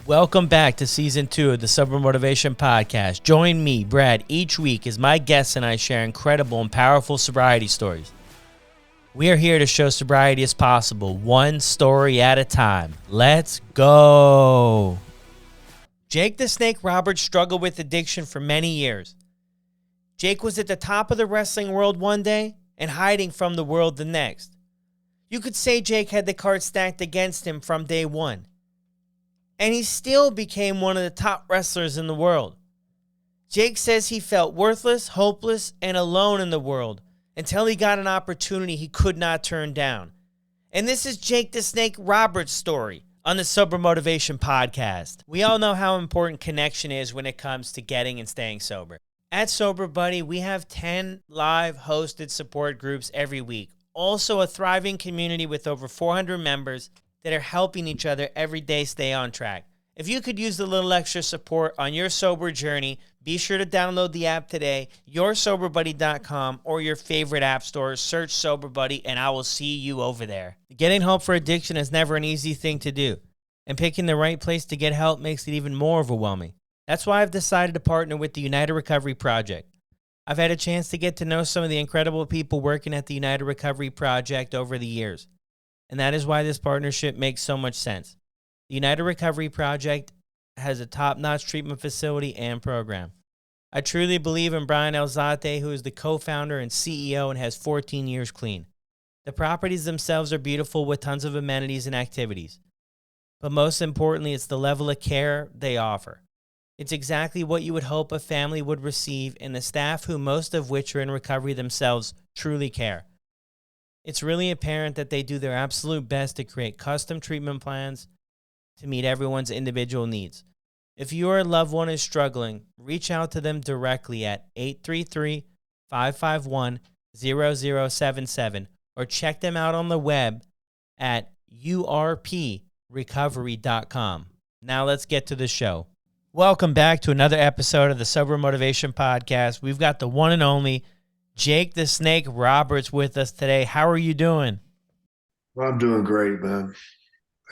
Welcome back to Season 2 of the Sober Motivation Podcast. Join me, Brad, each week as my guests and I share incredible and powerful sobriety stories. We are here to show sobriety is possible, one story at a time. Let's go. Jake the Snake Roberts struggled with addiction for many years. Jake was at the top of the wrestling world one day and hiding from the world the next. You could say Jake had the cards stacked against him from day one. And he still became one of the top wrestlers in the world. Jake says he felt worthless, hopeless, and alone in the world until he got an opportunity he could not turn down. And this is Jake the Snake Roberts' story on the Sober Motivation Podcast. We all know how important connection is when it comes to getting and staying sober. At Sober Buddy, we have 10 live hosted support groups every week. Also a thriving community with over 400 members that are helping each other every day stay on track. If you could use a little extra support on your sober journey, be sure to download the app today, yoursoberbuddy.com, or your favorite app store. Search Sober Buddy, and I will see you over there. Getting help for addiction is never an easy thing to do, and picking the right place to get help makes it even more overwhelming. That's why I've decided to partner with the United Recovery Project. I've had a chance to get to know some of the incredible people working at the United Recovery Project over the years. And that is why this partnership makes so much sense. The United Recovery Project has a top-notch treatment facility and program. I truly believe in Brian Elzate, who is the co-founder and CEO and has 14 years clean. The properties themselves are beautiful with tons of amenities and activities. But most importantly, it's the level of care they offer. It's exactly what you would hope a family would receive, and the staff, who most of which are in recovery themselves, truly care. It's really apparent that they do their absolute best to create custom treatment plans to meet everyone's individual needs. If your loved one is struggling, reach out to them directly at 833-551-0077 or check them out on the web at urprecovery.com. Now let's get to the show. Welcome back to another episode of the Sober Motivation Podcast. We've got the one and only Jake the Snake Roberts with us today. How are you doing? I'm doing great, man.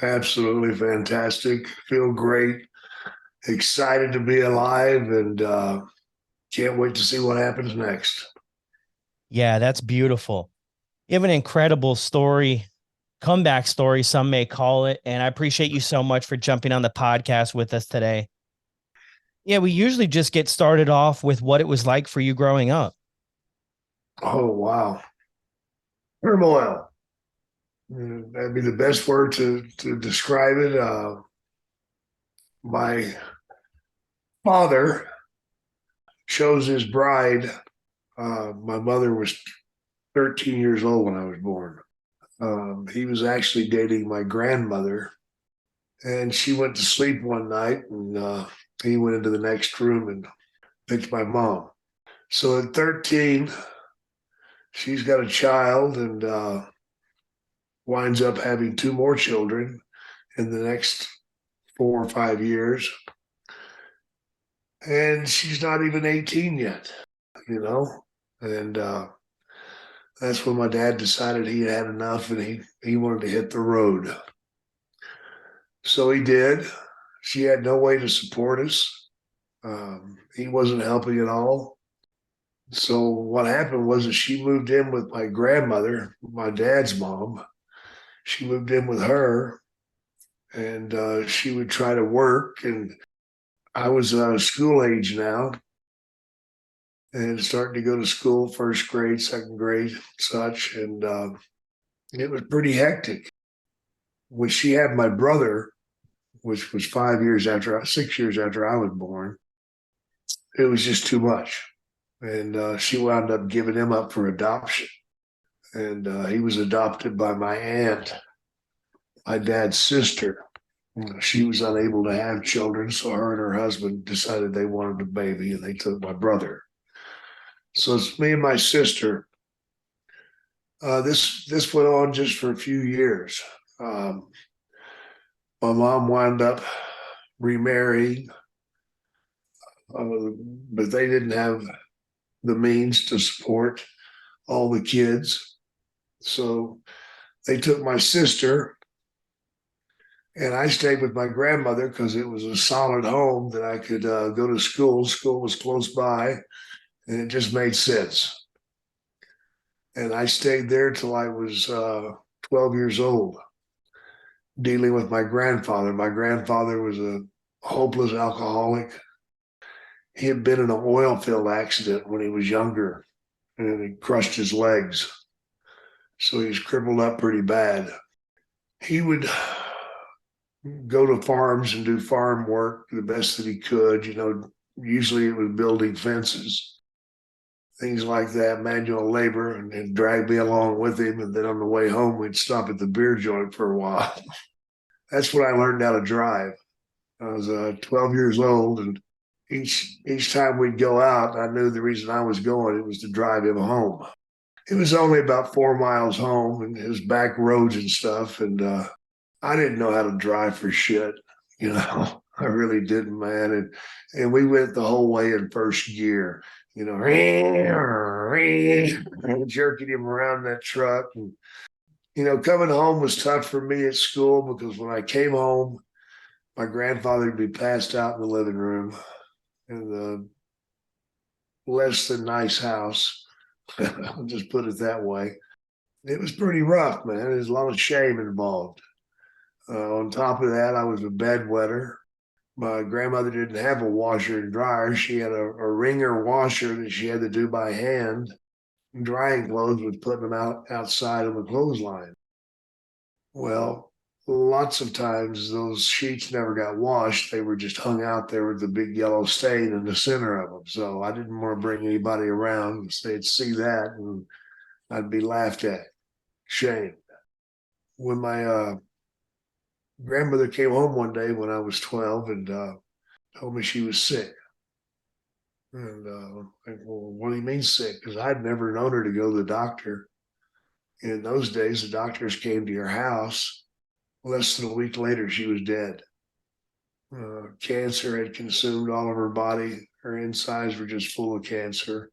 Absolutely fantastic. Feel great. Excited to be alive, and can't wait to see what happens next. Yeah, that's beautiful. You have an incredible story, comeback story, some may call it, and I appreciate you so much for jumping on the podcast with us today. Yeah, we usually just get started off with what it was like for you growing up. Oh, wow. Turmoil. That'd be the best word to describe it. My father chose his bride. My mother was 13 years old when I was born. He was actually dating my grandmother, and she went to sleep one night, and he went into the next room and picked my mom. So at 13, she's got a child and winds up having two more children in the next 4 or 5 years. And she's not even 18 yet, you know? And that's when my dad decided he had enough and he wanted to hit the road. So he did. She had no way to support us. He wasn't helping at all. So what happened was that she moved in with my grandmother, my dad's mom. She moved in with her, and she would try to work. And I was school age now and starting to go to school, first grade, second grade, such. And it was pretty hectic. When she had my brother, which was 6 years after I was born, it was just too much. And she wound up giving him up for adoption. And he was adopted by my aunt, my dad's sister. She was unable to have children, so her and her husband decided they wanted a baby, and they took my brother. So it's me and my sister. This went on just for a few years. My mom wound up remarrying, but they didn't have the means to support all the kids. So they took my sister, And I stayed with my grandmother because it was a solid home that I could go to school. School was close by, and it just made sense. And I stayed there till I was 12 years old, dealing with my grandfather. My grandfather was a hopeless alcoholic. He had been in an oil field accident when he was younger, and he crushed his legs. So he's crippled up pretty bad. He would go to farms and do farm work the best that he could. Usually it was building fences, things like that, manual labor, and drag me along with him. And then on the way home, we'd stop at the beer joint for a while. That's when I learned how to drive. I was 12 years old, and each time we'd go out, I knew the reason I was going, it was to drive him home. It was only about 4 miles home, and it was back roads and stuff. And I didn't know how to drive for shit. I really didn't, man. And we went the whole way in first gear, jerking him around that truck. And, coming home was tough for me at school because when I came home, my grandfather would be passed out in the living room in the less than nice house. I'll just put it that way. It was pretty rough, man. There's a lot of shame involved. On top of that, I was a bedwetter. My grandmother didn't have a washer and dryer. She had a wringer washer that she had to do by hand. Drying clothes was putting them outside on the clothesline. Well, lots of times those sheets never got washed. They were just hung out there with the big yellow stain in the center of them. So I didn't want to bring anybody around. They'd see that and I'd be laughed at, shamed. When my grandmother came home one day when I was 12 and told me she was sick. And well, what do you mean sick? Because I'd never known her to go to the doctor. In those days, the doctors came to your house. Less than a week later, she was dead. Cancer had consumed all of her body. Her insides were just full of cancer.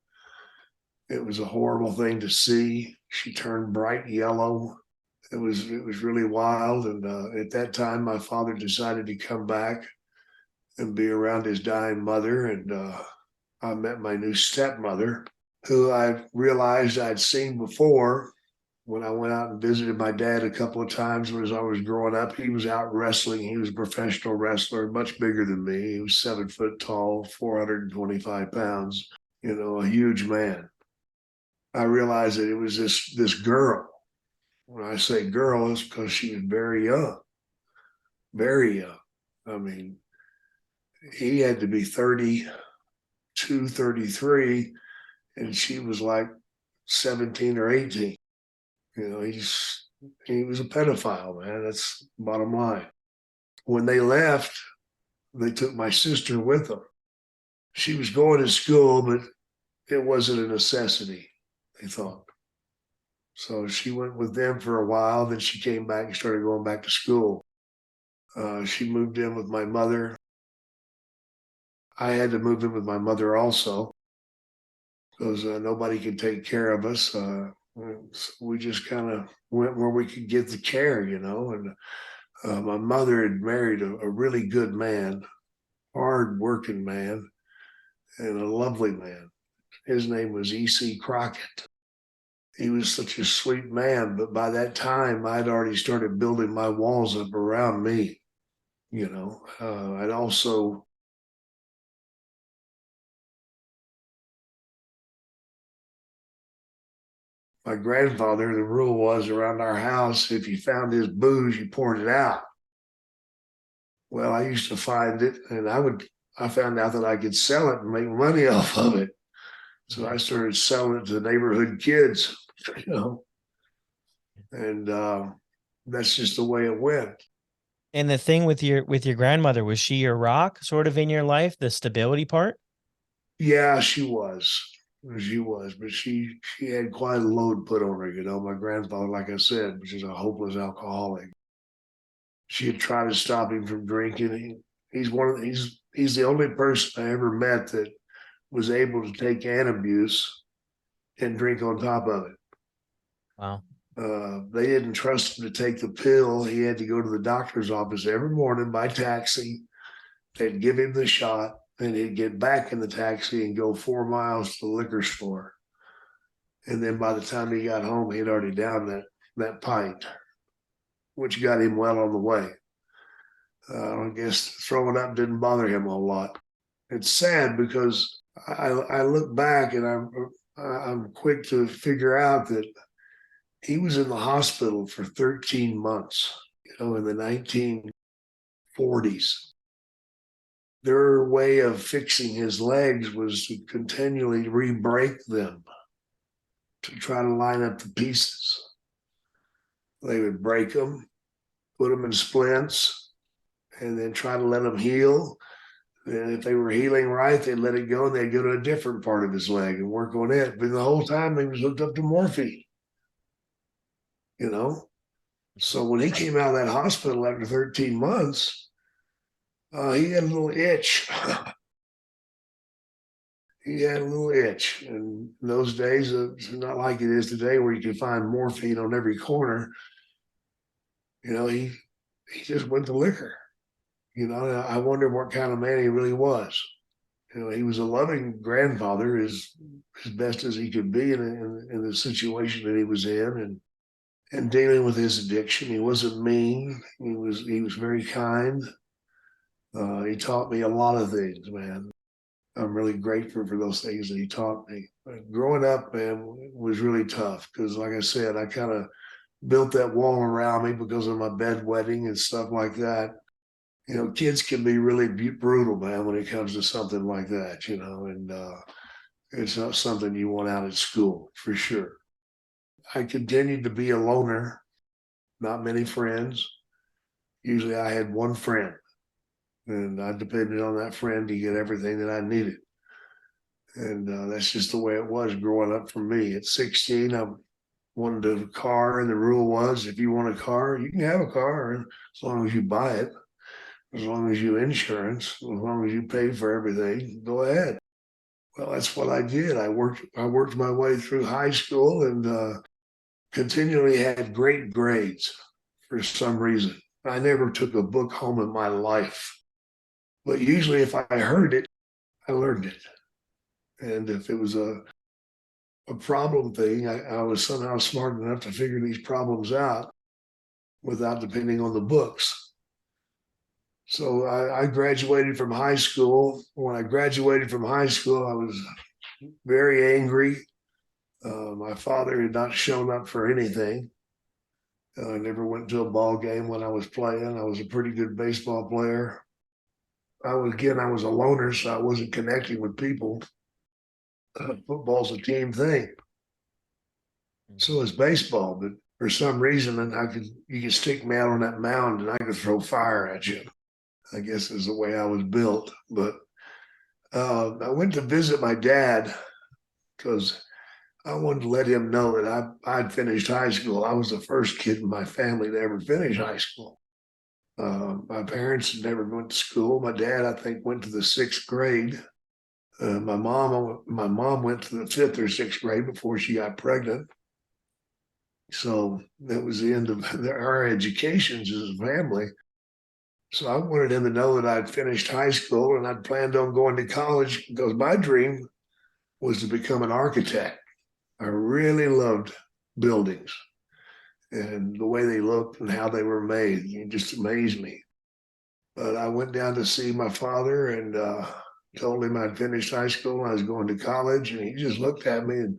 It was a horrible thing to see. She turned bright yellow. It was really wild. And at that time, my father decided to come back and be around his dying mother. And I met my new stepmother, who I realized I'd seen before when I went out and visited my dad a couple of times as I was growing up. He was out wrestling. He was a professional wrestler, much bigger than me. He was 7 foot tall, 425 pounds, a huge man. I realized that it was this girl. When I say girl, it's because she was very young, very young. I mean, he had to be 32, 33, and she was like 17 or 18. He was a pedophile, man. That's the bottom line. When they left, they took my sister with them. She was going to school, but it wasn't a necessity, they thought. So she went with them for a while. Then she came back and started going back to school. She moved in with my mother. I had to move in with my mother also because nobody could take care of us. So we just kind of went where we could get the care, And my mother had married a really good man, hard-working man, and a lovely man. His name was E.C. Crockett. He was such a sweet man, but by that time, I'd already started building my walls up around me. I'd also my grandfather, the rule was around our house, if you found his booze, you poured it out. Well, I used to find it, and I found out that I could sell it and make money off of it. So I started selling it to the neighborhood kids, and that's just the way it went. And the thing with your grandmother, was she your rock sort of in your life, the stability part? Yeah, she was. She was, but she had quite a load put on her. My grandfather, like I said, was just a hopeless alcoholic. She had tried to stop him from drinking. He's the only person I ever met that was able to take an abuse and drink on top of it. Wow. They didn't trust him to take the pill. He had to go to the doctor's office every morning by taxi. They'd give him the shot, and he'd get back in the taxi and go 4 miles to the liquor store. And then by the time he got home, he'd already downed that pint, which got him well on the way. I guess throwing up didn't bother him a whole lot. It's sad because I look back and I'm quick to figure out that he was in the hospital for 13 months, in the 1940s. Their way of fixing his legs was to continually re-break them to try to line up the pieces. They would break them, put them in splints, and then try to let them heal. And if they were healing right, they'd let it go and they'd go to a different part of his leg and work on it. But the whole time he was hooked up to morphine, you know? So when he came out of that hospital after 13 months, he had a little itch. He had a little itch. And in those days, it's not like it is today where you can find morphine on every corner. He just went to liquor. I wonder what kind of man he really was. He was a loving grandfather, as best as he could be in the situation that he was in, and dealing with his addiction. He wasn't mean. He was very kind. He taught me a lot of things, man. I'm really grateful for those things that he taught me. But growing up, man, was really tough because, like I said, I kind of built that wall around me because of my bedwetting and stuff like that. Kids can be really brutal, man, when it comes to something like that, and it's not something you want out at school for sure. I continued to be a loner, not many friends. Usually I had one friend, and I depended on that friend to get everything that I needed. And that's just the way it was growing up for me. At 16, I wanted a car, and the rule was if you want a car, you can have a car as long as you buy it. As long as you insurance, as long as you pay for everything, go ahead. Well, that's what I did. I worked my way through high school and continually had great grades for some reason. I never took a book home in my life, but usually if I heard it, I learned it. And if it was a problem thing, I was somehow smart enough to figure these problems out without depending on the books. So I graduated from high school. When I graduated from high school, I was very angry. My father had not shown up for anything. I never went to a ball game when I was playing. I was a pretty good baseball player. I was a loner, so I wasn't connecting with people. Football's a team thing. So is baseball, but for some reason, you could stick me out on that mound and I could throw fire at you. I guess is the way I was built. But I went to visit my dad because I wanted to let him know that I'd finished high school. I was the first kid in my family to ever finish high school. My parents never went to school. My dad, I think, went to the sixth grade. My mom went to the fifth or sixth grade before she got pregnant. So that was the end of our educations as a family. So I wanted him to know that I'd finished high school and I'd planned on going to college because my dream was to become an architect. I really loved buildings and the way they looked and how they were made. It just amazed me. But I went down to see my father and told him I'd finished high school and I was going to college. And he just looked at me and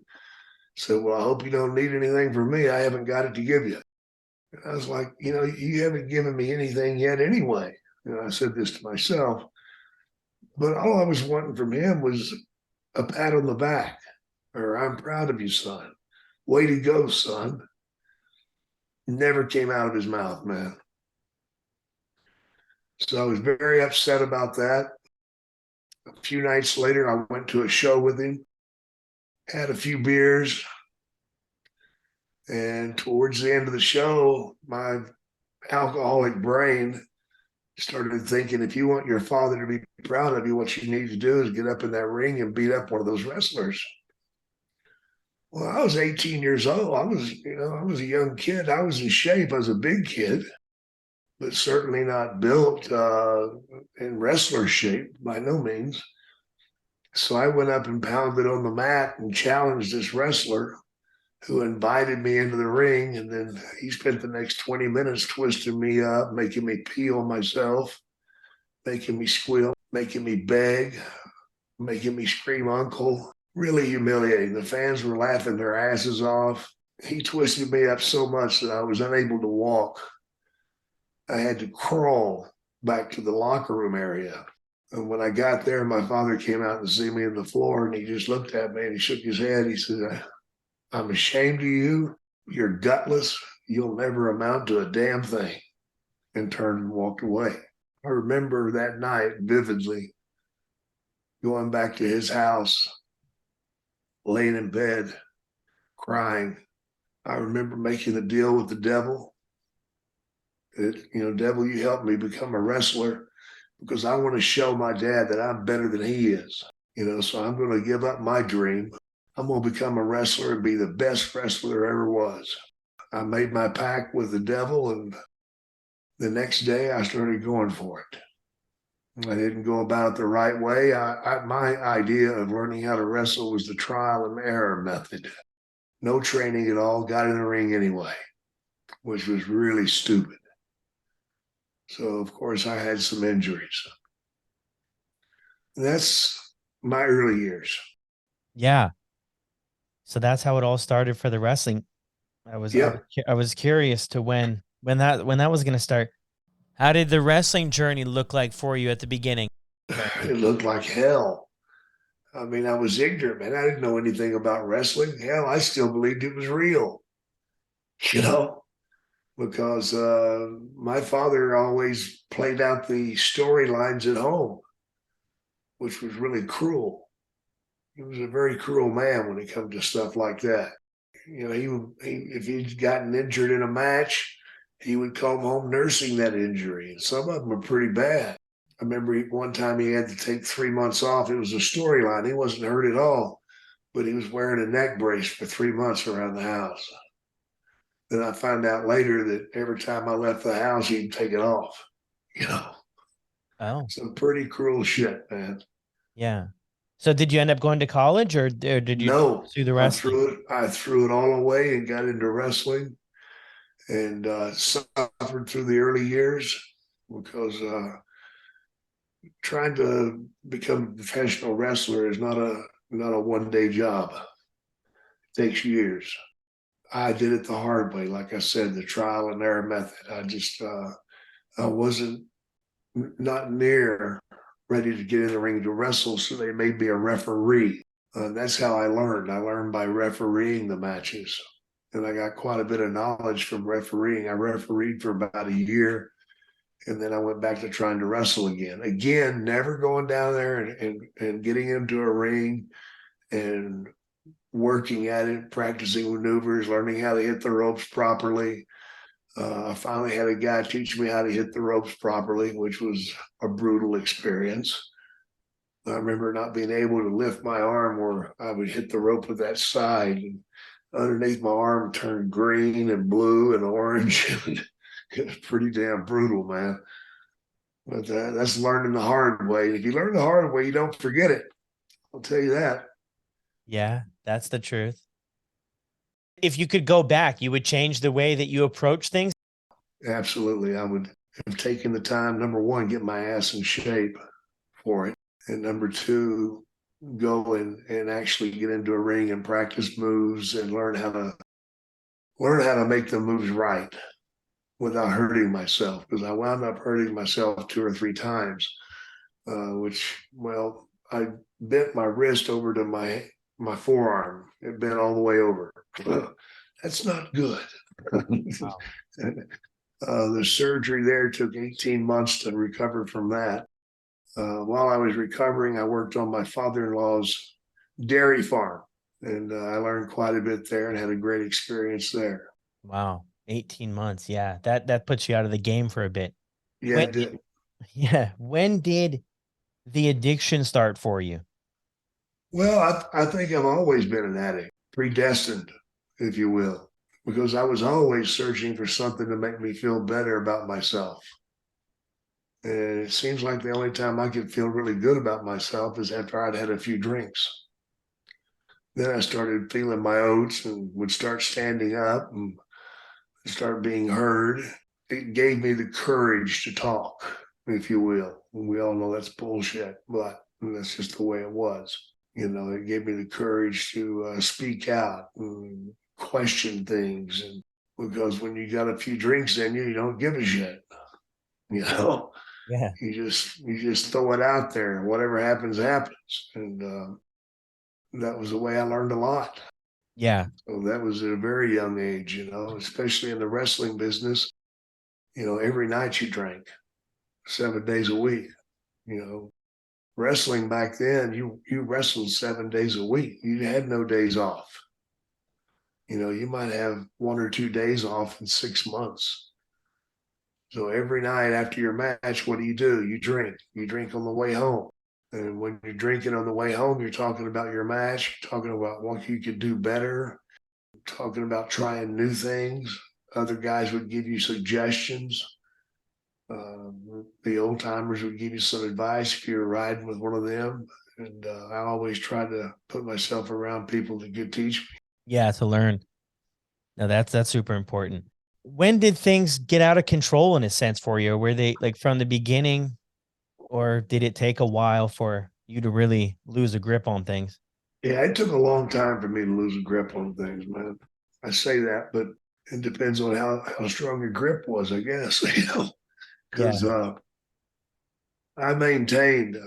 said, "Well, I hope you don't need anything from me. I haven't got it to give you." And I was like, you haven't given me anything yet anyway. And I said this to myself. But all I was wanting from him was a pat on the back or "I'm proud of you, son. Way to go, son." Never came out of his mouth, man. So I was very upset about that. A few nights later, I went to a show with him, had a few beers, and towards the end of the show, my alcoholic brain started thinking, if you want your father to be proud of you, what you need to do is get up in that ring and beat up one of those wrestlers. Well, I was 18 years old. I was a young kid. I was in shape. I was a big kid, but certainly not built in wrestler shape by no means. So I went up and pounded on the mat and challenged this wrestler who invited me into the ring. And then he spent the next 20 minutes twisting me up, making me pee on myself, making me squeal, making me beg, making me scream uncle. Really humiliating. The fans were laughing their asses off. He twisted me up so much that I was unable to walk. I had to crawl back to the locker room area. And when I got there, my father came out to see me on the floor, and he just looked at me and he shook his head. He said, I'm ashamed of you. You're gutless. You'll never amount to a damn thing. And turned and walked away. I remember that night vividly, going back to his house, laying in bed, crying. I remember making a deal with the devil. Devil, you helped me become a wrestler because I want to show my dad that I'm better than he is. So I'm going to give up my dream. I'm going to become a wrestler and be the best wrestler there ever was. I made my pact with the devil, and the next day I started going for it. I didn't go about it the right way. My idea of learning how to wrestle was the trial and error method. No training at all, got in the ring anyway, which was really stupid. So, of course, I had some injuries. And that's my early years. Yeah. So that's how it all started for the wrestling. Yep. I was curious to when that was going to start. How did the wrestling journey look like for you at the beginning? It looked like hell. I mean, I was ignorant, man. I didn't know anything about wrestling. Hell, I still believed it was real, you know, because my father always played out the storylines at home, which was really cruel. He was a very cruel man when it comes to stuff like that. If he'd gotten injured in a match, he would come home nursing that injury. And some of them are pretty bad. I remember one time he had to take 3 months off. It was a storyline. He wasn't hurt at all, but he was wearing a neck brace for 3 months around the house. Then I found out later that every time I left the house, he'd take it off. You know, Oh, some pretty cruel shit, man. yeah. So did you end up going to college, or did you No, pursue the I wrestling? threw it. I threw it all away and got into wrestling, and suffered through the early years because trying to become a professional wrestler is not a 1 day job. It takes years. I did it the hard way, like I said, the trial and error method. I wasn't not near ready to get in the ring to wrestle, so they made me a referee. That's how I learned. I learned by refereeing the matches, and I got quite a bit of knowledge from refereeing. I refereed for about a year, and then I went back to trying to wrestle again. Again, never going down there and getting into a ring and working at it, practicing maneuvers, learning how to hit the ropes properly. I finally had a guy teach me how to hit the ropes properly, which was a brutal experience. I remember not being able to lift my arm where I would hit the rope with that side, and underneath my arm turned green and blue and orange. It was pretty damn brutal, man. But that's learning the hard way. If you learn the hard way, you don't forget it. I'll tell you that. Yeah, that's the truth. If you could go back, you would change the way that you approach things. Absolutely. I would have taken the time, number one, get my ass in shape for it. And number two, go and actually get into a ring and practice moves and learn how to make the moves right without hurting myself, because I wound up hurting myself 2 or 3 times, I bent my wrist over to my forearm. It bent all the way over. That's not good. Wow. The surgery there took 18 months to recover from that. While I was recovering, I worked on my father-in-law's dairy farm, and I learned quite a bit there and had a great experience there. Wow. 18 months. Yeah. That puts you out of the game for a bit. Yeah, When it did, did. yeah. When did the addiction start for you? Well, I think I've always been an addict. predestined, if you will, because I was always searching for something to make me feel better about myself. And it seems like the only time I could feel really good about myself is after I'd had a few drinks. Then I started feeling my oats and would start standing up and start being heard. It gave me the courage to talk, if you will. And we all know that's bullshit, but that's just the way it was. You know, it gave me the courage to speak out and question things. And because when you got a few drinks in you, you don't give a shit. You know, Yeah. you just throw it out there. Whatever happens, happens. And that was the way I learned a lot. Yeah. So that was at a very young age, especially in the wrestling business. Every night you drank 7 days a week. Wrestling back then, you wrestled 7 days a week. You had no days off. You might have 1 or 2 days off in 6 months. So every night after your match, what do? You drink. You drink on the way home. And when you're drinking on the way home, you're talking about your match, you're talking about what you could do better, talking about trying new things. Other guys would give you suggestions. The old timers would give you some advice if you were riding with one of them. And I always tried to put myself around people that could teach me. Yeah. To learn. No, that's super important. When did things get out of control in a sense for you? Were they like from the beginning, or did it take a while for you to really lose a grip on things? Yeah, it took a long time for me to lose a grip on things, man. I say that, but it depends on how strong your grip was, I guess, Yeah. because I maintained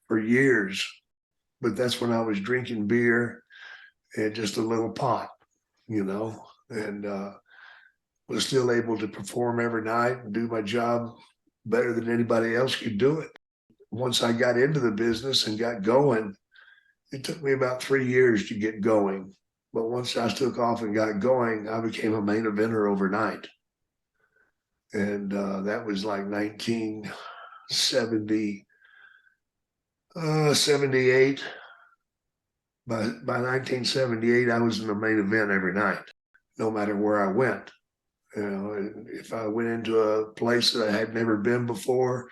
for years, but that's when I was drinking beer and just a little pot, and was still able to perform every night and do my job better than anybody else could do it. Once I got into the business and got going, it took me about 3 years to get going. But once I took off and got going, I became a main eventer overnight. And that was like 1970, 78. By 1978, I was in the main event every night, no matter where I went. If I went into a place that I had never been before,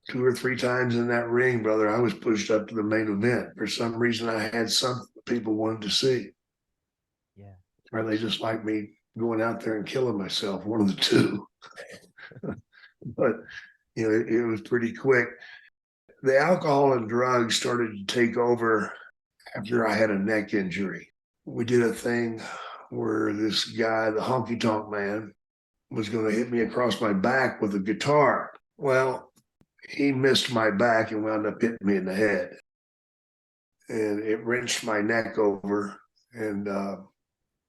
2 or 3 times in that ring, brother, I was pushed up to the main event. For some reason, I had something people wanted to see. Yeah. Or they just like me going out there and killing myself, one of the two. But, it was pretty quick. The alcohol and drugs started to take over after I had a neck injury. We did a thing where this guy, the honky tonk man, was going to hit me across my back with a guitar. Well, he missed my back and wound up hitting me in the head. And it wrenched my neck over and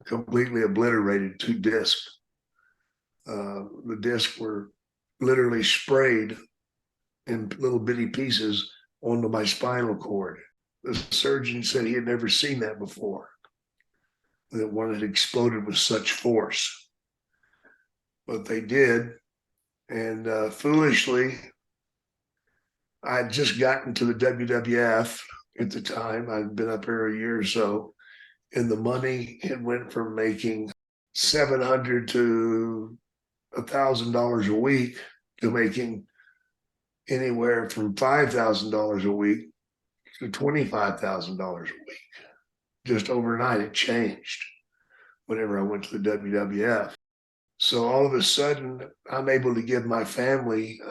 completely obliterated 2 discs. The discs were literally sprayed in little bitty pieces onto my spinal cord. The surgeon said he had never seen that before, that one had exploded with such force. But they did. And foolishly, I had just gotten to the WWF at the time. I'd been up here a year or so. And the money, it went from making $700 to $1,000 a week to making anywhere from $5,000 a week to $25,000 a week. Just overnight, it changed whenever I went to the WWF. So all of a sudden, I'm able to give my family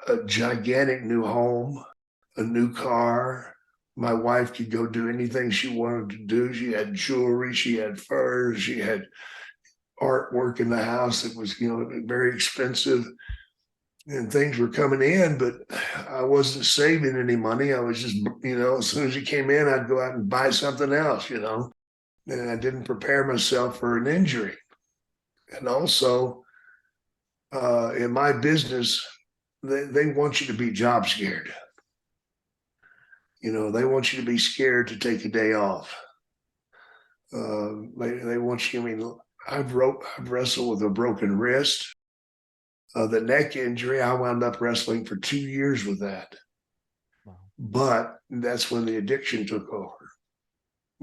a gigantic new home, a new car. My wife could go do anything she wanted to do. She had jewelry, she had furs, she had artwork in the house that was, very expensive. And things were coming in, but I wasn't saving any money. I was just, as soon as it came in, I'd go out and buy something else, and I didn't prepare myself for an injury. And also, in my business, they want you to be job scared. They want you to be scared to take a day off. They want you. I mean, I've wrestled with a broken wrist. The neck injury, I wound up wrestling for 2 years with that. Wow. But that's when the addiction took over.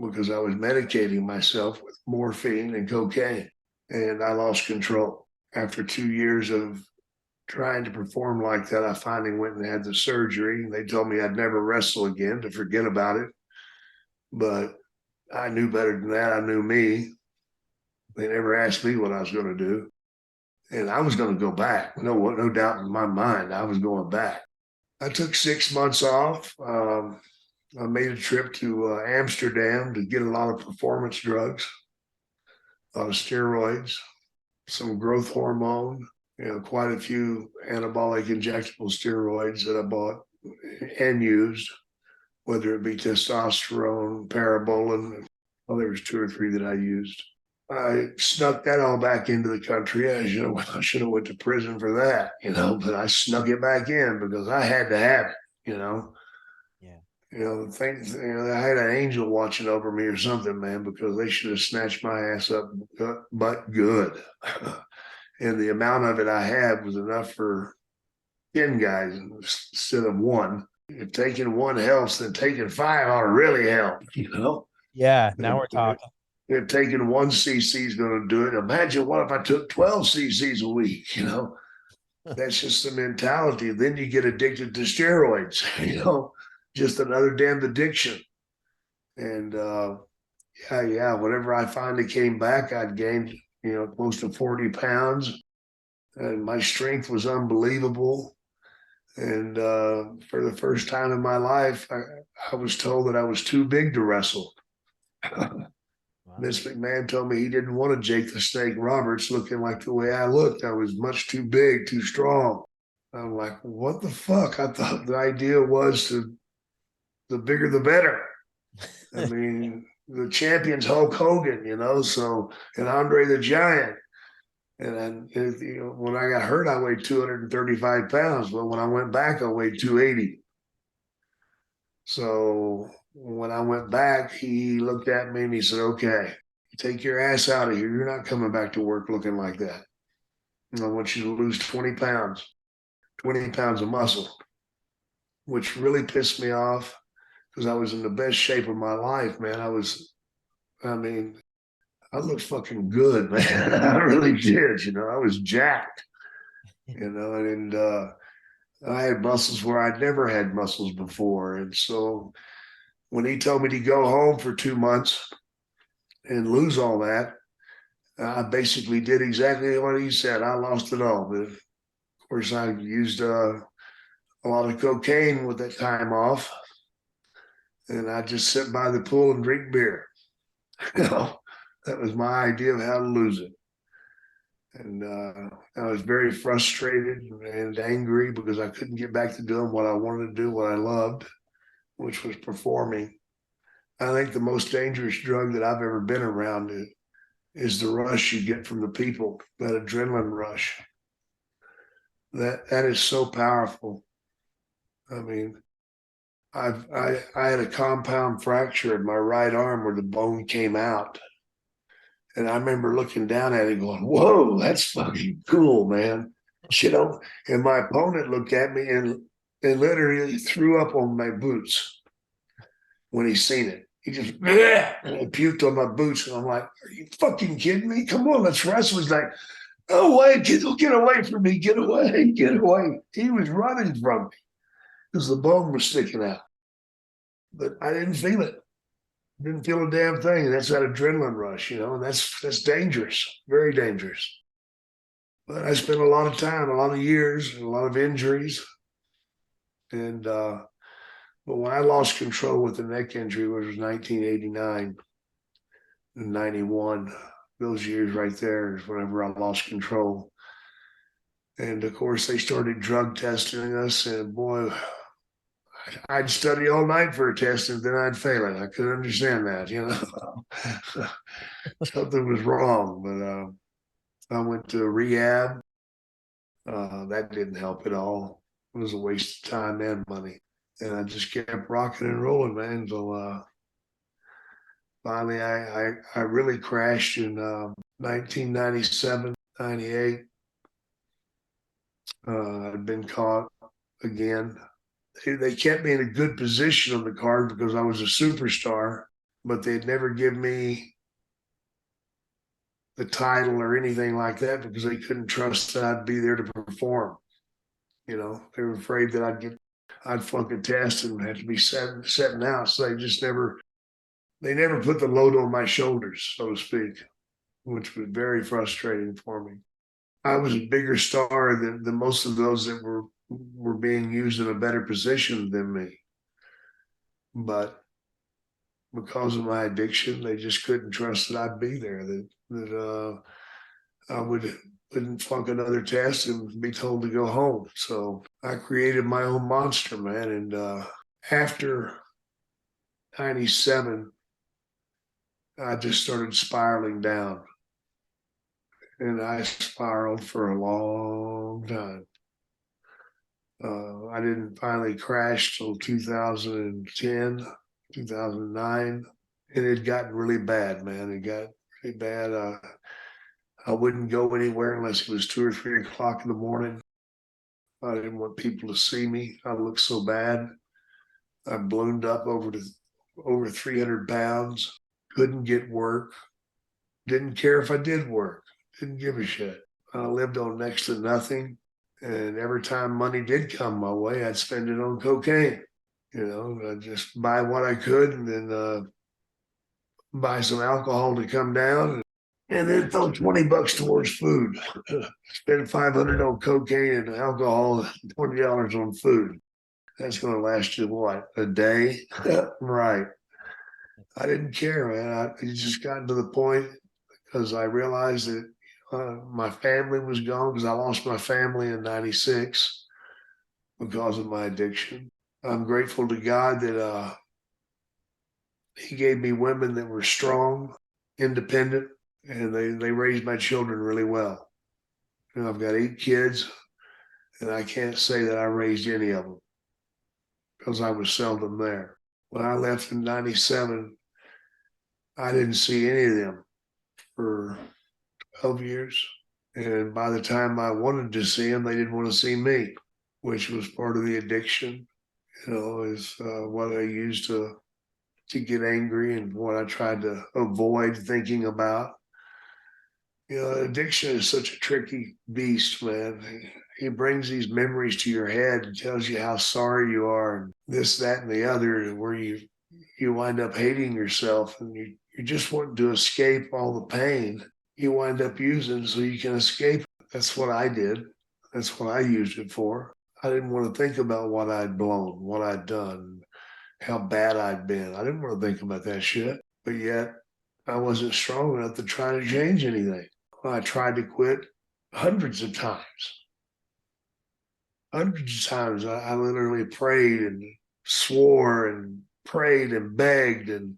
because I was medicating myself with morphine and cocaine, and I lost control. After 2 years of trying to perform like that, I finally went and had the surgery. They told me I'd never wrestle again, to forget about it. But I knew better than that. I knew me. They never asked me what I was going to do. And I was going to go back. No doubt in my mind, I was going back. I took 6 months off. I made a trip to Amsterdam to get a lot of performance drugs, a lot of steroids, some growth hormone, quite a few anabolic injectable steroids that I bought and used, whether it be testosterone, parabolin. Well, there was 2 or 3 that I used. I snuck that all back into the country. I should have went to prison for that, but I snuck it back in because I had to have it. Yeah. The things, I had an angel watching over me or something, man, because they should have snatched my ass up, but good. And the amount of it I had was enough for 10 guys instead of one. If taking one helps, then taking 5 ought to really help. Yeah. Now we're talking. If taking 1 cc is going to do it, imagine what if I took 12 cc's a week, That's just the mentality. Then you get addicted to steroids, just another damn addiction. And yeah, whenever I finally came back, I'd gained, close to 40 pounds. And my strength was unbelievable. And for the first time in my life, I was told that I was too big to wrestle. Wow. Vince McMahon told me he didn't want a Jake the Snake Roberts looking like the way I looked. I was much too big, too strong. I'm like, what the fuck? I thought the idea was the bigger the better. I mean, the champion's Hulk Hogan, so, and Andre the Giant. And then, when I got hurt, I weighed 235 pounds. But when I went back, I weighed 280. So when I went back, he looked at me and he said, okay, take your ass out of here. You're not coming back to work looking like that. And I want you to lose 20 pounds of muscle, which really pissed me off because I was in the best shape of my life, man. I looked fucking good, man. I really did, I was jacked, and I had muscles where I'd never had muscles before. And so when he told me to go home for 2 months and lose all that, I basically did exactly what he said. I lost it all. But of course, I used a lot of cocaine with that time off. And I just sit by the pool and drink beer. That was my idea of how to lose it. And I was very frustrated and angry because I couldn't get back to doing what I wanted to do, what I loved, which was performing. I think the most dangerous drug that I've ever been around is the rush you get from the people, that adrenaline rush. That is so powerful. I mean, I had a compound fracture in my right arm where the bone came out. And I remember looking down at it going, whoa, that's fucking cool, man. And my opponent looked at me and literally threw up on my boots when he seen it. He just and puked on my boots. And I'm like, are you fucking kidding me? Come on, let's wrestle. He's like, oh, wait, get away from me. Get away, get away. He was running from me because the bone was sticking out. But I didn't feel it. Didn't feel a damn thing. That's that adrenaline rush, and that's dangerous, very dangerous. But I spent a lot of time, a lot of years, a lot of injuries. And but when I lost control with the neck injury, which was 1989 and 91, those years right there is whenever I lost control. And of course, they started drug testing us, and boy, I'd study all night for a test and then I'd fail it. I couldn't understand that, Something was wrong, but I went to rehab. That didn't help at all. It was a waste of time and money. And I just kept rocking and rolling, man, until finally I really crashed in 1997, 98. I'd been caught again. They kept me in a good position on the card because I was a superstar. but they'd never give me the title or anything like that because they couldn't trust that I'd be there to perform. You know, they were afraid that I'd flunk a test and have to be setting out. So they never put the load on my shoulders, so to speak, which was very frustrating for me. I was a bigger star than most of those that were being used in a better position than me. But because of my addiction, they just couldn't trust that I'd be there, that I wouldn't flunk another test and be told to go home. So I created my own monster, man. And after 97, I just started spiraling down. And I spiraled for a long time. I didn't finally crash till 2010, 2009. And it got really bad, man. It got really bad. I wouldn't go anywhere unless it was 2 or 3 o'clock in the morning. I didn't want people to see me. I looked so bad. I ballooned up over 300 pounds. Couldn't get work. Didn't care if I did work. Didn't give a shit. I lived on next to nothing. And every time money did come my way, I'd spend it on cocaine. You know, I'd just buy what I could and then buy some alcohol to come down and then throw $20 towards food. Spend 500 on cocaine and alcohol, $20 on food. That's going to last you what, a day? Right. I didn't care, man. It just gotten to the point because I realized that my family was gone because I lost my family in 96 because of my addiction. I'm grateful to God that He gave me women that were strong, independent, and they raised my children really well. You know, I've got 8 kids, and I can't say that I raised any of them because I was seldom there. When I left in 97, I didn't see any of them for 12 years. And by the time I wanted to see them, they didn't want to see me, which was part of the addiction, you know, is what I used to get angry and what I tried to avoid thinking about. You know, addiction is such a tricky beast, man. He brings these memories to your head and tells you how sorry you are and this, that, and the other, where you wind up hating yourself and you just want to escape all the pain you wind up using so you can escape. That's what I did. That's what I used it for. I didn't want to think about what I'd blown, what I'd done, how bad I'd been. I didn't want to think about that shit. But yet I wasn't strong enough to try to change anything. I tried to quit hundreds of times. Hundreds of times. I literally prayed and swore and prayed and begged and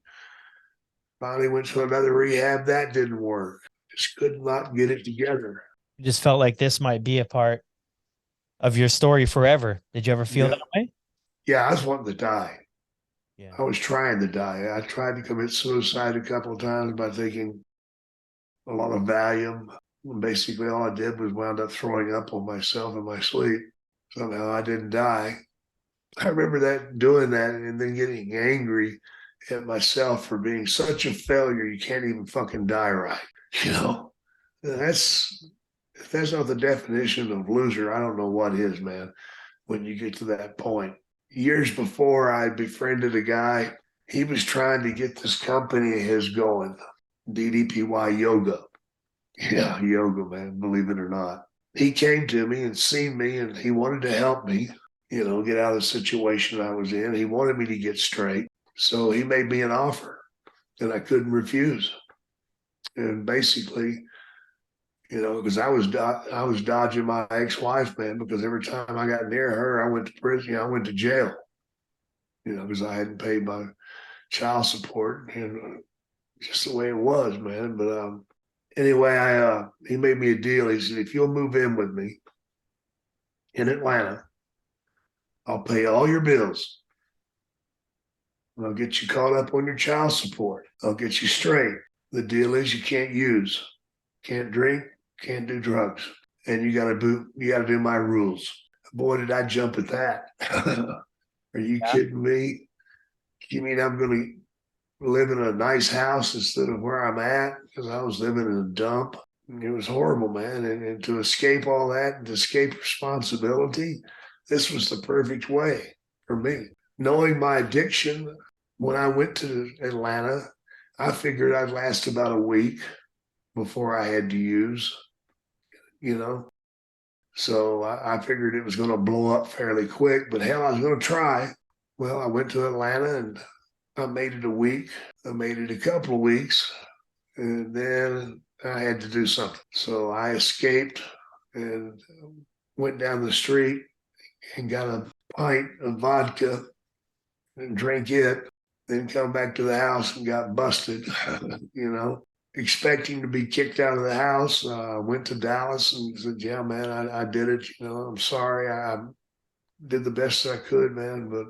finally went to another rehab. That didn't work. Just could not get it together. You just felt like this might be a part of your story forever. Did you ever feel that way? Yeah, I was wanting to die. Yeah. I was trying to die. I tried to commit suicide a couple of times by taking a lot of Valium. Basically, all I did was wound up throwing up on myself in my sleep. Somehow I didn't die. I remember doing that and then getting angry at myself for being such a failure. You can't even fucking die right. You know, if that's not the definition of loser, I don't know what is, man, when you get to that point. Years before, I befriended a guy. He was trying to get this company of his going, DDPY Yoga. Yeah, yoga, man, believe it or not. He came to me and seen me, and he wanted to help me, you know, get out of the situation I was in. He wanted me to get straight. So he made me an offer that I couldn't refuse. And basically, you know, because I was dodging my ex-wife, man, because every time I got near her, I went to prison. I went to jail, you know, because I hadn't paid my child support, and just the way it was, man. But anyway, he made me a deal. He said, if you'll move in with me in Atlanta, I'll pay all your bills. I'll get you caught up on your child support. I'll get you straight. The deal is you can't use, can't drink, can't do drugs, and you got to do my rules. Boy, did I jump at that! Are you Yeah. kidding me? You mean I'm going to live in a nice house instead of where I'm at because I was living in a dump. It was horrible, man. And to escape all that and to escape responsibility, this was the perfect way for me. Knowing my addiction, when I went to Atlanta, I figured I'd last about a week before I had to use, you know. So I figured it was going to blow up fairly quick, but hell, I was going to try. Well, I went to Atlanta and I made it a week. I made it a couple of weeks, and then I had to do something. So I escaped and went down the street and got a pint of vodka and drank it, then come back to the house and got busted, you know, expecting to be kicked out of the house. Went to Dallas and said, yeah, man, I did it. You know, I'm sorry. I did the best I could, man, but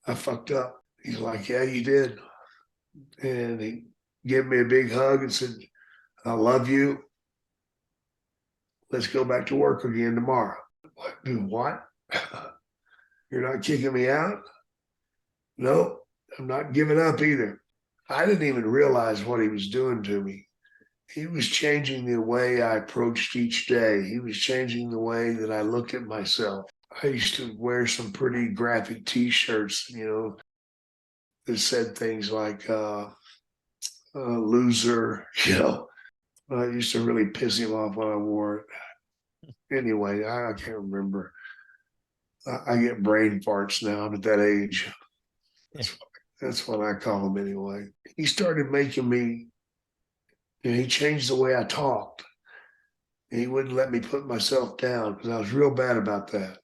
I fucked up. He's like, yeah, you did. And he gave me a big hug and said, I love you. Let's go back to work again tomorrow. What? Do what? You're not kicking me out? No, I'm not giving up either. I didn't even realize what he was doing to me. He was changing the way I approached each day. He was changing the way that I looked at myself. I used to wear some pretty graphic T-shirts, you know, that said things like "loser." You know, I used to really piss him off when I wore it. Anyway, I can't remember. I get brain farts now. I'm at that age. That's what I call them anyway. He started making me, you know, he changed the way I talked. And he wouldn't let me put myself down because I was real bad about that.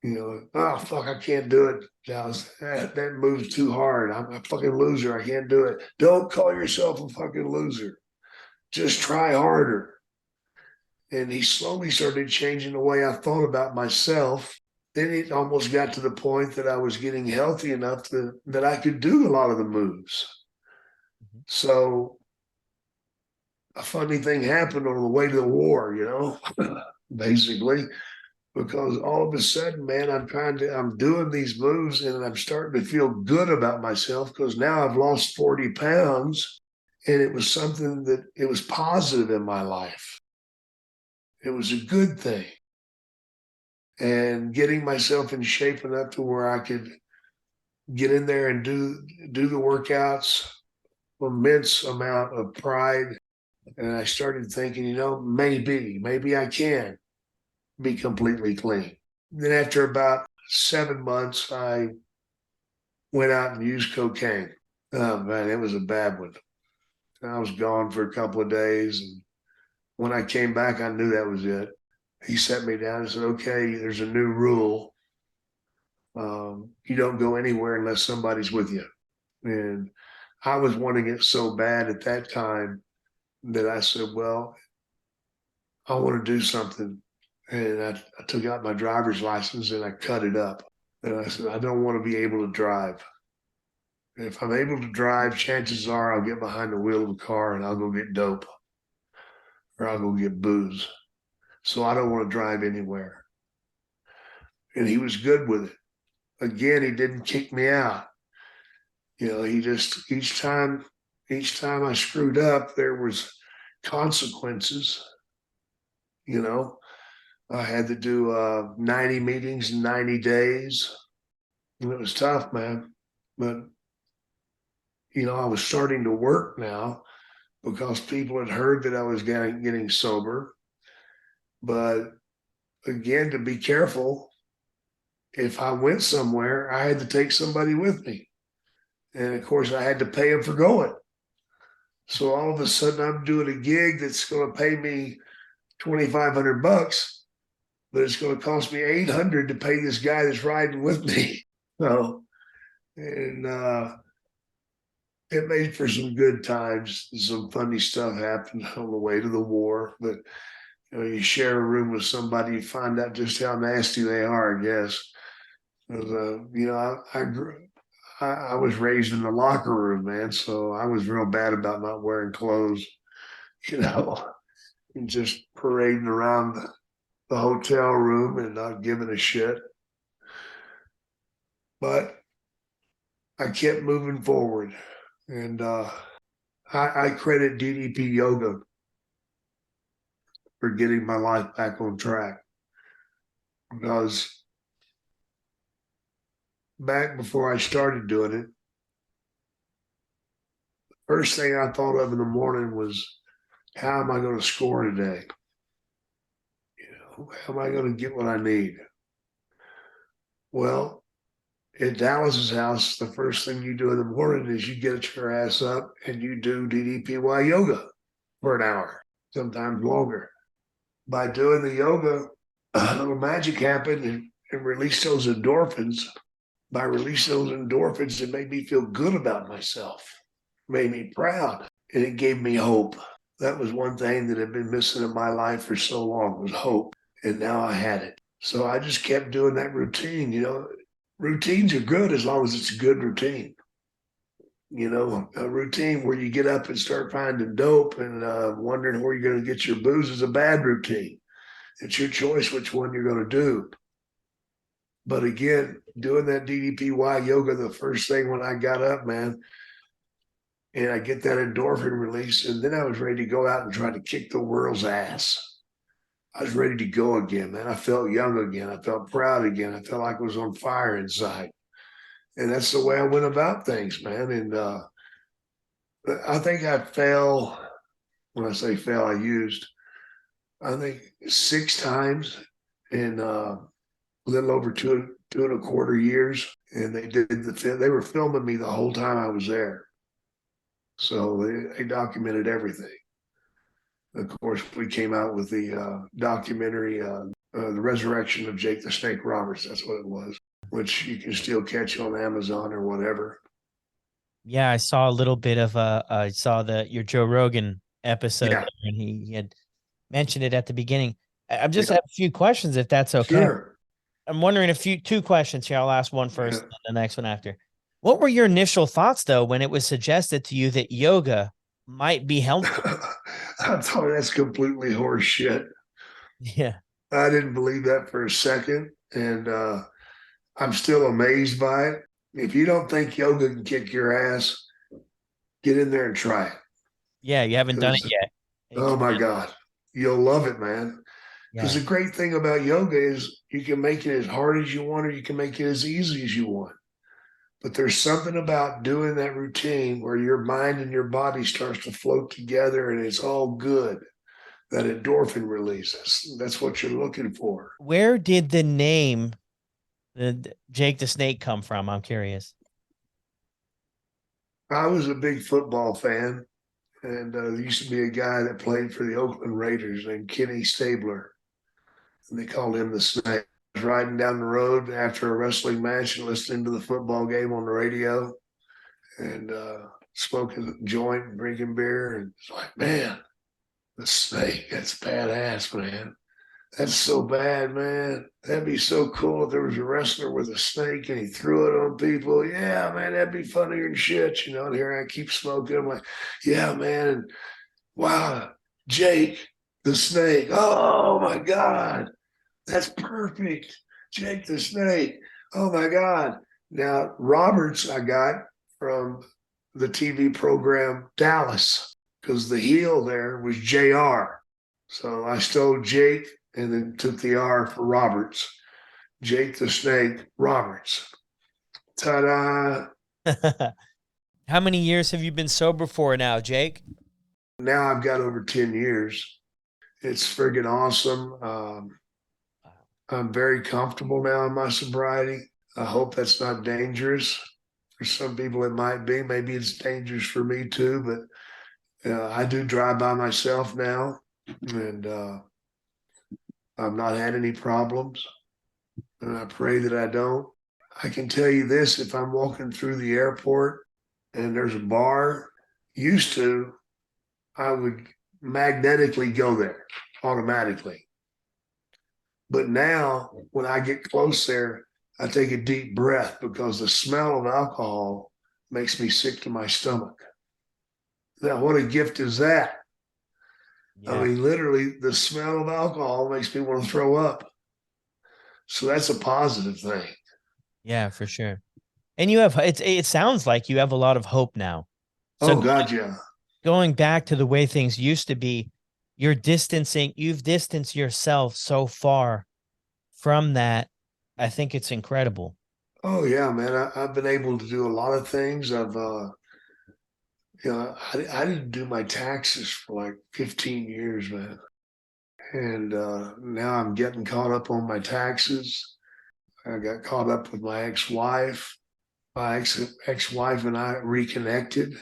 You know, oh, fuck, I can't do it. That move's too hard. I'm a fucking loser. I can't do it. Don't call yourself a fucking loser. Just try harder. And he slowly started changing the way I thought about myself. Then it almost got to the point that I was getting healthy enough that I could do a lot of the moves. Mm-hmm. So a funny thing happened on the way to the war, you know, basically, because all of a sudden, man, I'm doing these moves and I'm starting to feel good about myself because now I've lost 40 pounds and it was something that it was positive in my life. It was a good thing. And getting myself in shape enough to where I could get in there and do the workouts, immense amount of pride. And I started thinking, you know, maybe I can be completely clean. Then after about 7 months, I went out and used cocaine. Oh man, it was a bad one. I was gone for a couple of days. And when I came back, I knew that was it. He sat me down and said, okay, there's a new rule. You don't go anywhere unless somebody's with you. And I was wanting it so bad at that time that I said, well, I want to do something. And I took out my driver's license and I cut it up. And I said, I don't want to be able to drive. If I'm able to drive, chances are I'll get behind the wheel of a car and I'll go get dope or I'll go get booze. So I don't want to drive anywhere. And he was good with it. Again, he didn't kick me out. You know, he just each time I screwed up, there was consequences. You know, I had to do 90 meetings in 90 days. And it was tough, man. But, you know, I was starting to work now because people had heard that I was getting sober. But again, to be careful, if I went somewhere, I had to take somebody with me. And of course, I had to pay them for going. So all of a sudden, I'm doing a gig that's going to pay me $2,500, but it's going to cost me $800 to pay this guy that's riding with me. So, and it made for some good times. Some funny stuff happened on the way to the war, but you know, you share a room with somebody, you find out just how nasty they are. I guess. You know, I was raised in the locker room, man, so I was real bad about not wearing clothes. You know, and just parading around the hotel room and not giving a shit. But I kept moving forward. And I credit DDP yoga for getting my life back on track because back before I started doing it, first thing I thought of in the morning was, how am I going to score today? How am I going to get what I need? Well, at Dallas's house, the first thing you do in the morning is you get your ass up and you do DDPY yoga for an hour, sometimes longer. By doing the yoga, a little magic happened and released those endorphins. By releasing those endorphins, it made me feel good about myself, made me proud, and it gave me hope. That was one thing that had been missing in my life for so long, was hope. And now I had it. So I just kept doing that routine. Routines are good as long as it's a good routine. A routine where you get up and start finding dope and wondering where you're going to get your booze is a bad routine. It's your choice which one you're going to do. But again, doing that DDPY yoga, the first thing when I got up, man, and I get that endorphin release, and then I was ready to go out and try to kick the world's ass. I was ready to go again, man. I felt young again. I felt proud again. I felt like I was on fire inside. And that's the way I went about things, man. And I think I fell, when I say fell, I think 6 times in a little over two and a quarter years. And they were filming me the whole time I was there. So they documented everything. Of course, we came out with the documentary, The Resurrection of Jake the Snake Roberts. That's what it was, which you can still catch on Amazon or whatever. Yeah, I saw a little bit of I saw your Joe Rogan episode Yeah, there, and he had mentioned it at the beginning. I'm just yeah, have a few questions if that's okay. sure. I'm wondering two questions here. I'll ask one first Yeah. and the next one after. What were your initial thoughts though when it was suggested to you that yoga might be helpful? I thought that's completely horse shit. Yeah. I didn't believe that for a second. And I'm still amazed by it. If you don't think yoga can kick your ass, get in there and try it. Yeah, you haven't done it Because, yet. oh my God, you'll love it, man. Because Yeah. the great thing about yoga is you can make it as hard as you want or you can make it as easy as you want. But there's something about doing that routine where your mind and your body starts to float together and it's all good. That endorphin releases. That's what you're looking for. Where did the name the Jake the Snake come from? I'm curious. I was a big football fan, and there used to be a guy that played for the Oakland Raiders named Kenny Stabler, and they called him the Snake. I was riding down the road after a wrestling match and listening to the football game on the radio, and smoking a joint and drinking beer, and it's like, man, the Snake, that's badass, man. That's so bad, man. That'd be so cool if there was a wrestler with a snake and he threw it on people. Yeah, man, that'd be funnier than shit, And here I keep smoking. I'm like, yeah, man. And wow, Jake the snake. Oh my God. That's perfect. Jake the snake. Oh my God. Now, Roberts, I got from the TV program Dallas because the heel there was JR. So I stole Jake and then took the R for Roberts. Jake the Snake Roberts. Ta-da. How many years have you been sober for now, Jake? Now I've got over 10 years. It's friggin' awesome. I'm very comfortable now in my sobriety. I hope that's not dangerous. For some people, it might be. Maybe it's dangerous for me too, but I do drive by myself now, and I've not had any problems, and I pray that I don't. I can tell you this, if I'm walking through the airport and there's a bar, used to, I would magnetically go there automatically. But now when I get close there, I take a deep breath because the smell of alcohol makes me sick to my stomach. Now, what a gift is that? Yeah. I mean, literally, the smell of alcohol makes me want to throw up. So that's a positive thing. Yeah, for sure. And it sounds like you have a lot of hope now. So Oh God, yeah. going back to the way things used to be, you've distanced yourself so far from that. I think it's incredible. Oh yeah, man. I've been able to do a lot of things. I didn't do my taxes for like 15 years, man. And now I'm getting caught up on my taxes. I got caught up with my ex-wife. My ex-wife and I reconnected.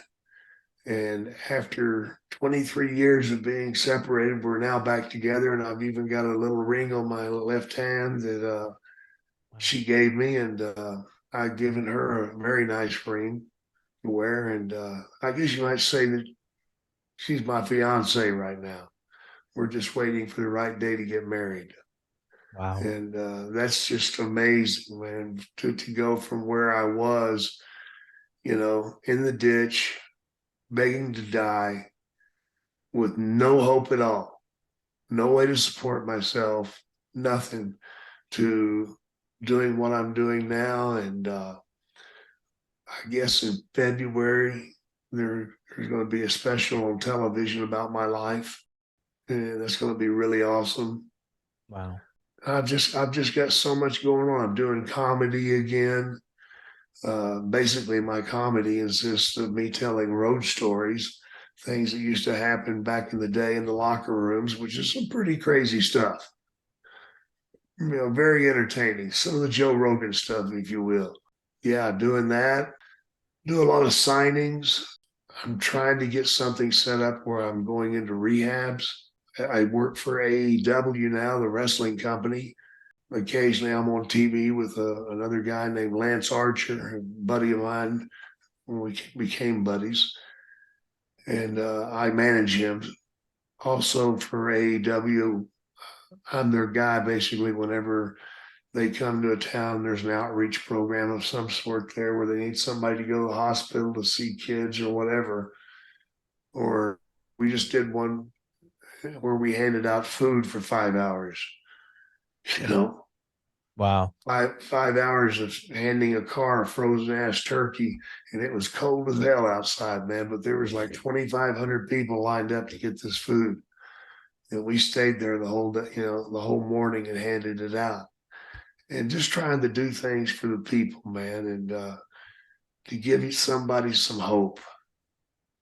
And after 23 years of being separated, we're now back together. And I've even got a little ring on my left hand that Wow. she gave me. And I've given her a very nice ring to wear. And I guess you might say that she's my fiance right now. We're just waiting for the right day to get married. Wow. And that's just amazing, man, to go from where I was, in the ditch, begging to die with no hope at all, no way to support myself, nothing, to doing what I'm doing now. And I guess in February, there's going to be a special on television about my life. And that's going to be really awesome. Wow. I've just got so much going on. I'm doing comedy again. Basically, my comedy consists of me telling road stories, things that used to happen back in the day in the locker rooms, which is some pretty crazy stuff. Very entertaining. Some of the Joe Rogan stuff, if you will. Yeah, doing that. Do a lot of signings. I'm trying to get something set up where I'm going into rehabs. I work for AEW now, the wrestling company. Occasionally, I'm on TV with another guy named Lance Archer, a buddy of mine. When we became buddies, and I manage him. Also for AEW, I'm their guy basically whenever they come to a town. There's an outreach program of some sort there where they need somebody to go to the hospital to see kids or whatever. Or we just did one where we handed out food for 5 hours. You know, Wow. five hours of handing a car a frozen ass turkey, and it was cold as hell outside, man. But there was like 2,500 people lined up to get this food, and we stayed there the whole day, the whole morning, and handed it out. And just trying to do things for the people, man, and to give somebody some hope.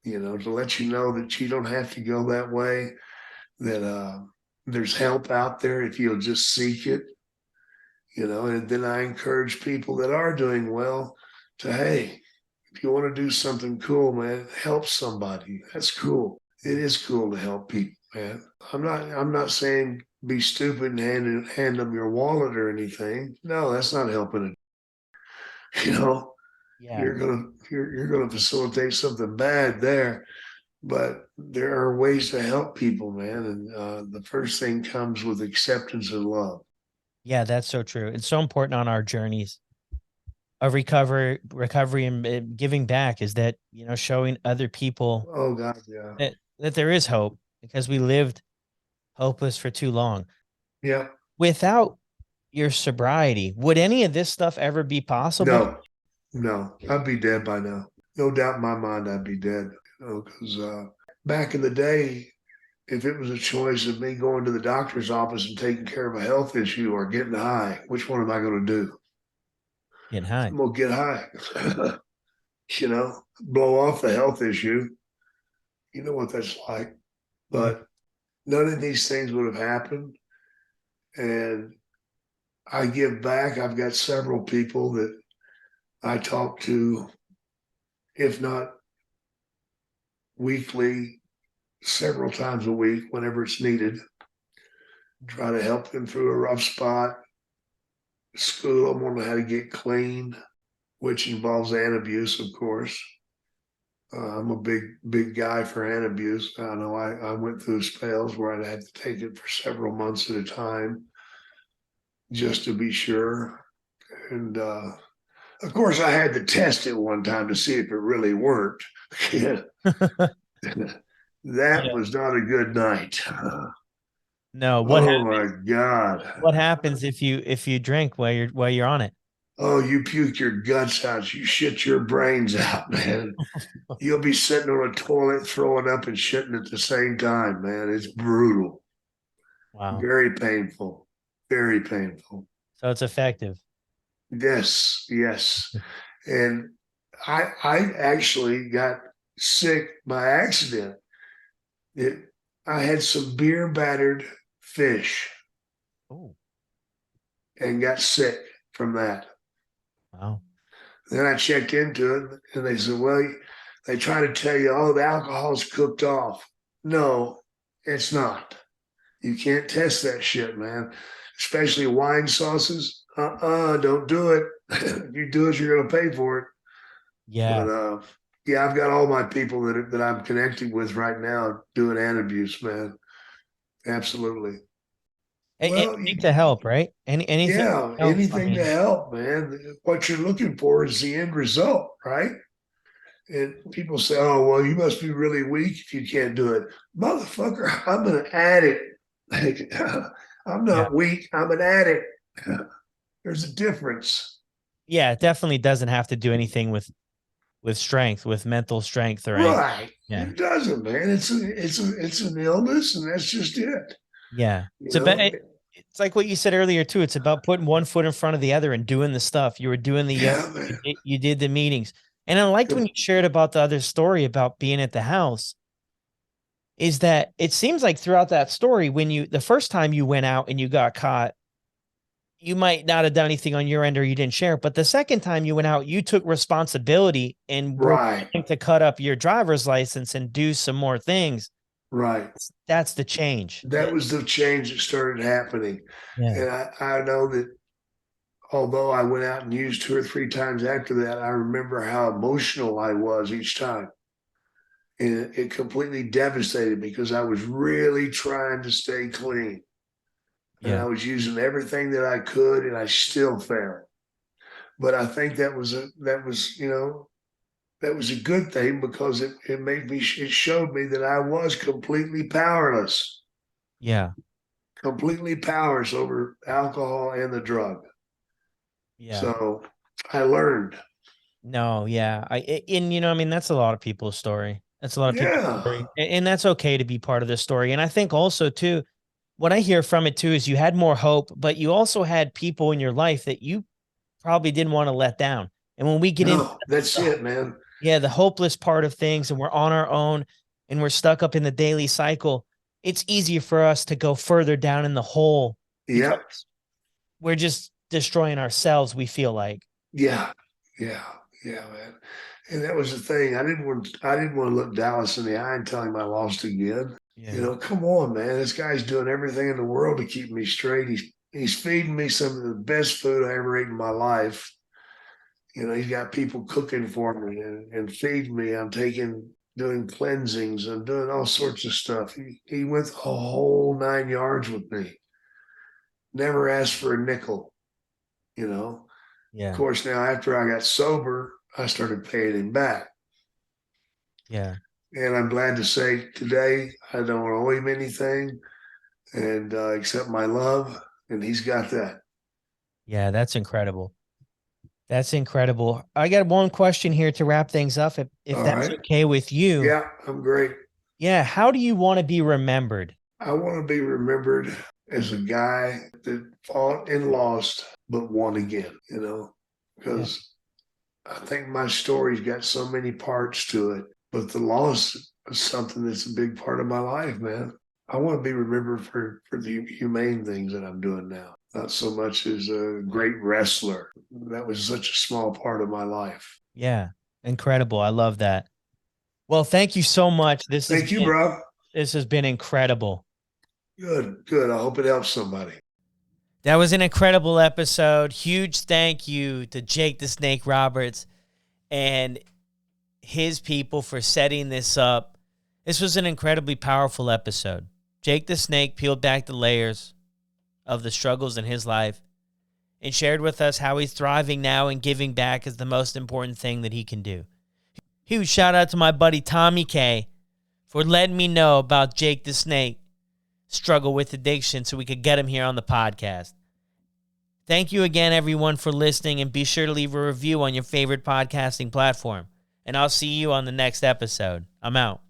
To let you know that you don't have to go that way. That there's help out there if you'll just seek it. And then I encourage people that are doing well to, hey, if you want to do something cool, man, help somebody. That's cool. It is cool to help people, man. I'm not saying be stupid and hand them your wallet or anything. No, that's not helping it. Yeah. You're gonna facilitate something bad there. But there are ways to help people, man. And the first thing comes with acceptance and love. Yeah, that's so true. It's so important on our journeys of recovery and giving back is that, showing other people Oh God, yeah. that there is hope because we lived hopeless for too long. Yeah. Without your sobriety, would any of this stuff ever be possible? No, no, I'd be dead by now. No doubt in my mind, I'd be dead. Because back in the day, if it was a choice of me going to the doctor's office and taking care of a health issue or getting high, which one am I going to do? Getting high. I'm going to get high. Blow off the health issue. You know what that's like. Mhm. But none of these things would have happened. And I give back. I've got several people that I talk to, if not weekly, several times a week whenever it's needed. Try to help them through a rough spot, school them on how to get clean, which involves hand abuse, of course. I'm a big guy for hand abuse. I know I went through spells where I'd have to take it for several months at a time just to be sure. And of course, I had to test it one time to see if it really worked. That Yeah. was not a good night. No, Oh my God. what happens if you drink while you're on it? Oh, you puke your guts out. You shit your brains out, man. You'll be sitting on a toilet throwing up and shitting at the same time, man. It's brutal. Wow. Very painful. Very painful. So it's effective. Yes, yes. And I actually got sick by accident. It, I had some beer battered fish Oh, and got sick from that. wow. Then I checked into it and they said, well, they try to tell you, oh, the alcohol's cooked off. No, it's not. You can't test that shit, man. Especially wine sauces. Don't do it. If you do it, you're gonna pay for it. Yeah. But yeah, I've got all my people that I'm connecting with right now doing antabuse, man. Absolutely. Well, Anything to help, right? Anything to yeah, help. I anything to mean, help, man. What you're looking for is the end result, right? And people say, oh, well, you must be really weak if you can't do it. Motherfucker, I'm an addict. I'm yeah. not weak. I'm an addict. There's a difference. Yeah, it definitely doesn't have to do anything with strength, with mental strength or anything. Right. Yeah. It doesn't, man. It's an illness, and that's just it. Yeah. You It's about know? it's like what you said earlier too. It's about putting one foot in front of the other and doing the stuff. You were doing the yoga, Yeah, man. you did the meetings. And I liked when you shared about the other story about being at the house, is that it seems like throughout that story, when the first time you went out and you got caught, you might not have done anything on your end or you didn't share. But the second time you went out, you took responsibility and were Right. willing to cut up your driver's license and do some more things. Right. That's the change. That was the change that started happening. Yeah. And I know that although I went out and used 2 or 3 times after that, I remember how emotional I was each time. And it completely devastated me because I was really trying to stay clean. And Yeah. I was using everything that I could, and I still failed. But I think that was a good thing because it showed me that I was completely powerless, Yeah. completely powerless over alcohol and the drug. Yeah. So I learned. No, yeah. And I mean, that's a lot of people's story. That's a lot of people's Yeah. story. And that's okay to be part of the story. And I think also too, what I hear from it too is you had more hope, but you also had people in your life that you probably didn't want to let down. And when we get into No, that's the, it, man. yeah, the hopeless part of things and we're on our own and we're stuck up in the daily cycle, it's easier for us to go further down in the hole Yep. because we're just destroying ourselves, we feel like. Yeah. Yeah. Yeah, man. And that was the thing. I didn't want to look Dallas in the eye and tell him I lost again. You Yeah. know, come on, man. This guy's doing everything in the world to keep me straight. He's feeding me some of the best food I ever ate in my life. You know, he's got people cooking for me and feeding me. I'm doing cleansings and doing all sorts of stuff. He went the whole 9 yards with me. Never asked for a nickel, you know. Of Yeah. course, now after I got sober, I started paying him back. Yeah. And I'm glad to say today I don't owe him anything and except my love, and he's got that. Yeah. That's incredible. That's incredible. I got one question here to wrap things up, if All that's right. okay with you. Yeah, I'm great. Yeah. How do you want to be remembered? I want to be remembered as a guy that fought and lost, but won again, you know, Yeah. because I think my story's got so many parts to it, but the loss is something that's a big part of my life, man. I want to be remembered for the humane things that I'm doing now, not so much as a great wrestler. That was such a small part of my life. Yeah. Incredible. I love that. Well, thank you so much. Thank you, bro. This has been incredible. Good, good. I hope it helps somebody. That was an incredible episode. Huge thank you to Jake the Snake Roberts and his people for setting this up. This was an incredibly powerful episode. Jake the Snake peeled back the layers of the struggles in his life and shared with us how he's thriving now and giving back is the most important thing that he can do. Huge shout out to my buddy Tommy K for letting me know about Jake the Snake struggle with addiction so we could get him here on the podcast. Thank you again, everyone, for listening, and be sure to leave a review on your favorite podcasting platform. And I'll see you on the next episode. I'm out.